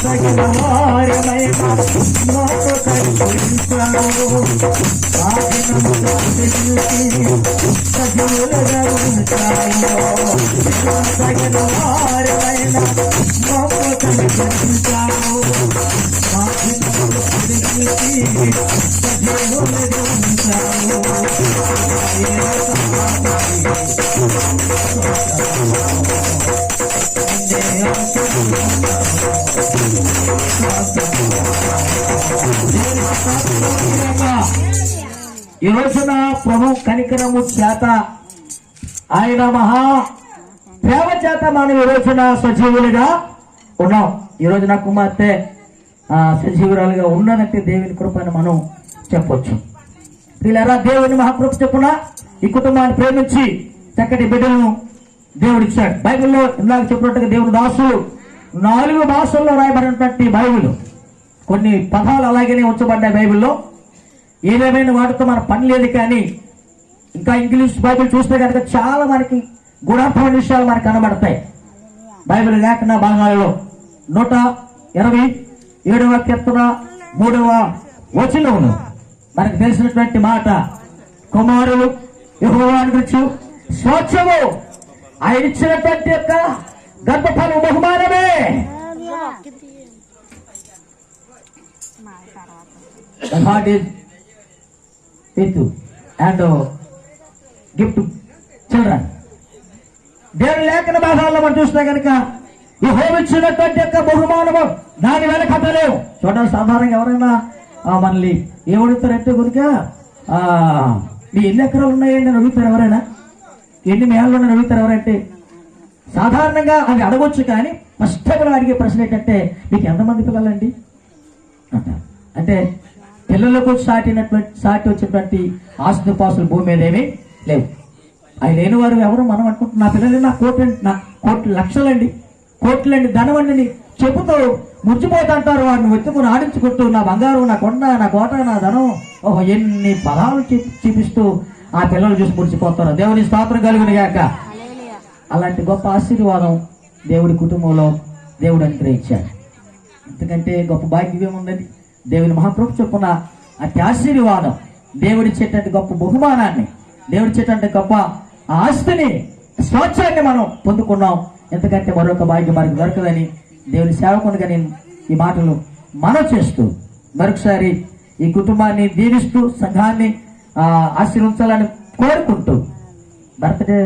తగిన వారమైన మాకు కనిపించావు సజీవులుగా ఉంటావు తగిన వారమైన మాకు కనిపించావు సజీవులుగా ఉంటావు ఈ రోజున ప్రభు కనికరము చేత ఆయన మహా ప్రేమ చేత మనం ఈ రోజున సజీవులుగా ఉన్నాం. ఈ రోజున కుమార్తె సజీవురాలుగా ఉన్నదంటే దేవుని కృపని మనం చెప్పొచ్చు. వీళ్ళరా దేవుని మహాకృప చెప్పున ఈ కుటుంబాన్ని ప్రేమించి చక్కటి బిడ్డలను దేవుడిచ్చాడు. బైబిల్లో ఇందాక చెప్పినట్టుగా దేవుని దాసులు 4 భాషల్లో రాయబడినటువంటి బైబిల్, కొన్ని పదాలు అలాగనే ఉంచబడ్డాయి బైబిల్లో. ఏదేమైనా వాటితో మన పని లేదు. కానీ ఇంకా ఇంగ్లీష్ బైబిల్ చూస్తే కనుక చాలా మనకి గుణార్థమైన విషయాలు మనకు కనబడతాయి. బైబిల్ లేఖన భాగాలలో 127వ కీర్తన 3వ వచనమును మనకు తెలిసినటువంటి మాట, కుమారులు యెహోవాను గురించి స్వచ్ఛము ఆయన ఇచ్చినటువంటి యొక్క గర్భఫలం బహుమానమే. And gift children. దేవుని లేఖన భాగాల్లో మనం చూస్తే కనుక యెహోవా ఇచ్చినటువంటి యొక్క బహుమానము దాని వెనకట్టలేవు. చూడండి, సాధారణంగా ఎవరైనా మనల్ని ఏమడుగుతారంటే కనుక మీ ఎన్ని ఎకరాలు ఉన్నాయండి అని అడుగుతారు ఎవరైనా, ఎన్ని మేళ్ళు ఉన్నాయని అడుగుతారు ఎవరంటే. సాధారణంగా అవి అడగొచ్చు, కానీ ఫస్ట్ అడిగే ప్రశ్న ఏంటంటే మీకు ఎంతమంది పిల్లలండి అంటారు. అంటే పిల్లలకు సాటి వచ్చేటువంటి ఆస్తిపాస్తులు భూమి మీద ఏమీ లేవు. అవి లేని వారు ఎవరు మనం అనుకుంటున్నాం. నా పిల్లలు నా కోట్లు లక్షలండి, కోట్లండి, ధనవండిని చెబుతూ ముచ్చిపోతుంటారు. వాడిని వెతుకుని ఆడించుకుంటూ నా బంగారం, నా కొండ, నా కోట, నా ధనం, ఓహో ఎన్ని పదాలు చూపిస్తూ ఆ పిల్లలు చూసి ముడిచిపోతారు. దేవుని స్తోత్రం కలుగును గాక. అలాంటి గొప్ప ఆశీర్వాదం దేవుడి కుటుంబంలో దేవుడు అనుగ్రహించాడు. ఎందుకంటే గొప్ప భాగ్యం ఏముందని దేవుని మహాకృప చొప్పున అతి ఆశీర్వాదం, దేవుడిచ్చేటువంటి గొప్ప బహుమానాన్ని, దేవుడిచ్చేటువంటి గొప్ప ఆస్తిని, స్వాచ్ఛాన్ని మనం పొందుకున్నాం. ఎందుకంటే మరొక భాగ్యం మనకు దొరకదని దేవుని సేవకునిగా నేను ఈ మాటలు మనవి చేస్తూ మరొకసారి ఈ కుటుంబాన్ని దీవిస్తూ సంఘాన్ని ఆశీర్వించాలని కోరుకుంటూ బర్త్డే